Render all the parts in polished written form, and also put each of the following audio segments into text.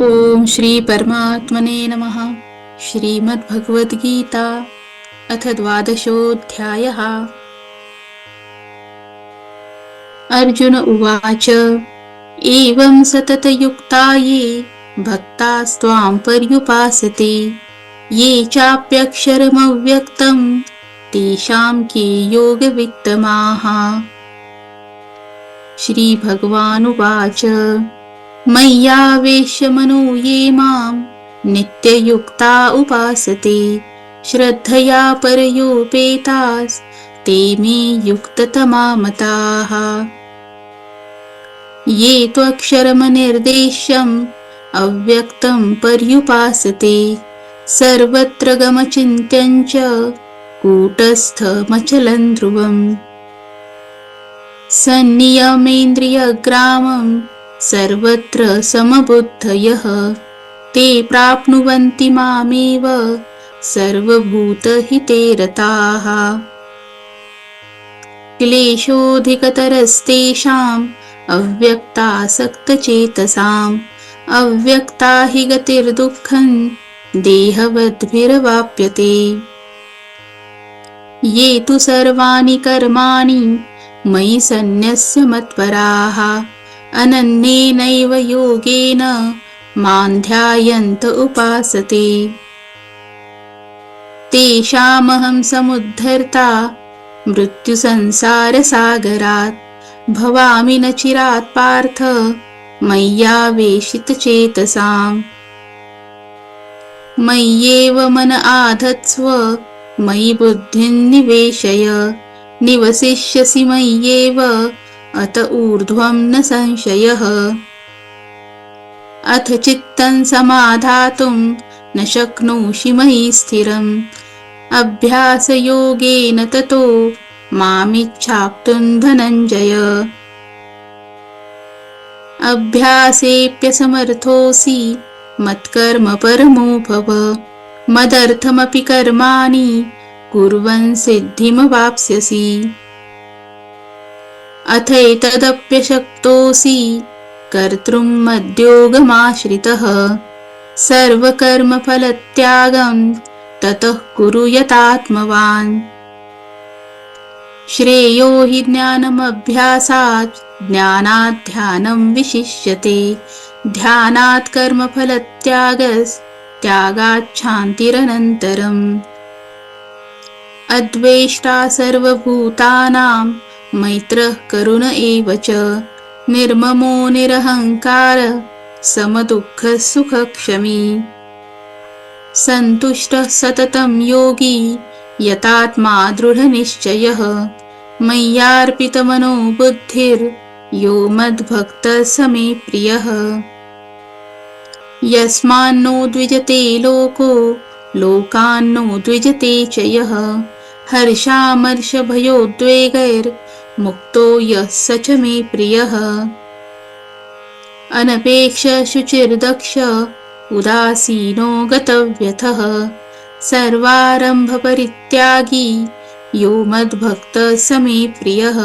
ओम श्री परमात्मने नमः। श्रीमद्भगवद्गीता अथ द्वादशोऽध्यायः। अर्जुन उवाच एवं सततयुक्ता ये भक्तास्त्वां पर्युपासते ये चाप्यक्षरमव्यक्तं तेषां के योगवित्तमाः। श्रीभगवानुवाच मय्यावेश्य मनो ये मां नित्ययुक्ता उपासते श्रद्धया परयोपेतास्ते मे युक्ततमा मताः। ये त्वक्षरमनिर्देश्यम् अव्यक्तं पर्युपासते सर्वत्र गमचिन्त्यं च कूटस्थमचलं ध्रुवम् सन्नियमेन्द्रियग्रामं सर्वत्र समबुद्धयः ते प्राप्नुवन्ति मामेव सर्वभूतहिते रताः। क्लेशोऽधिकतरस्तेषाम् अव्यक्तासक्तचेतसाम् अव्यक्ता हि गतिर्दुःखं देहवद्भिरवाप्यते। ये तु सर्वाणि कर्माणि मयि सन्न्यस्य मत्पराः अनन्येनैव योगेन मां ध्यायन्त उपासते तेषामहं समुद्धर्ता मृत्युसंसारसागरात् भवामि न चिरात् पार्थ मय्यावेशितचेतसाम्। मय्येव मन आधत्स्व मयि बुद्धिं निवेशय निवसिष्यसि मय्येव अत ऊर्ध्वं न संशयः। अथ चित्तं समाधातुं न शक्नोषि मयि स्थिरम् अभ्यासयोगेन ततो मामिच्छाप्तुं धनञ्जय। अभ्यासेऽप्यसमर्थोऽसि मत्कर्म परमो भव मदर्थमपि कर्माणि कुर्वन् सिद्धिमवाप्स्यसि। अथैतदप्यशक्तोऽसि कर्तुं मद्योगमाश्रितः सर्वकर्मफलत्यागं ततः कुरु यतात्मवान्। श्रेयो हि ज्ञानमभ्यासात् ज्ञानात् ध्यानं विशिष्यते ध्यानात् कर्मफलत्यागस्त्यागात् शान्तिरनन्तरम्। अद्वेष्टा सर्वभूतानां मैत्रः करुण एव च निर्ममो निरहङ्कार समदुःखसुखक्षमी सन्तुष्टः सततं योगी यतात्मा दृढनिश्चयः मय्यार्पितमनो बुद्धिर्यो मद्भक्तः स मे प्रियः। यस्मान्नो द्विजते लोको लोकान्नो द्विजते च यः हर्षामर्षभयोद्वेगैर्मुक्तो यः स च मे प्रियः। अनपेक्षशुचिर्दक्ष उदासीनो गतव्यथः सर्वारम्भपरित्यागी यो मद्भक्तः स मे प्रियः।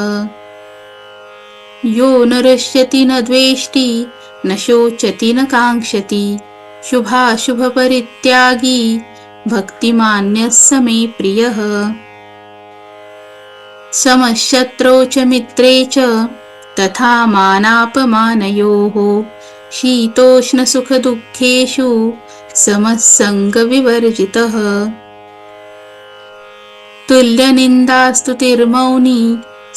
यो न हृष्यति न द्वेष्टि न शोचति न काङ्क्षति शुभाशुभपरित्यागी भक्तिमान्यः स मे प्रियः। समशत्रौ च मित्रे च तथा मानापमानयोः शीतोष्णसुखदुःखेषु समः सङ्गविवर्जितः। तुल्यनिन्दास्तुतिर्मौनी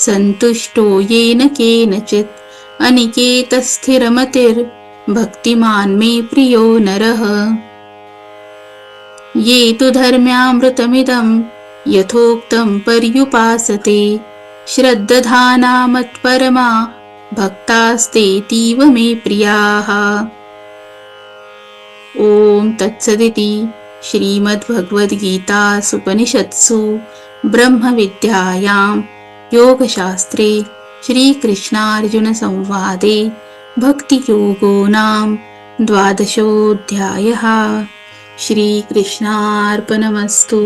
सन्तुष्टो येन केनचित् अनिकेतस्थिरमतिर्भक्तिमान् मे प्रियो नरः। ये तु धर्म्यामृतमिदं यथोक्तं पर्युपासते श्रद्धाना मत्परमा भक्तास्तेतीव मे प्रियाः। ॐ तत्सदिति श्रीमद्भगवद्गीतासूपनिषत्सु ब्रह्मविद्यायां योगशास्त्रे श्रीकृष्णार्जुनसंवादे भक्तियोगो नाम द्वादशोऽध्यायः। श्रीकृष्णार्पणमस्तु।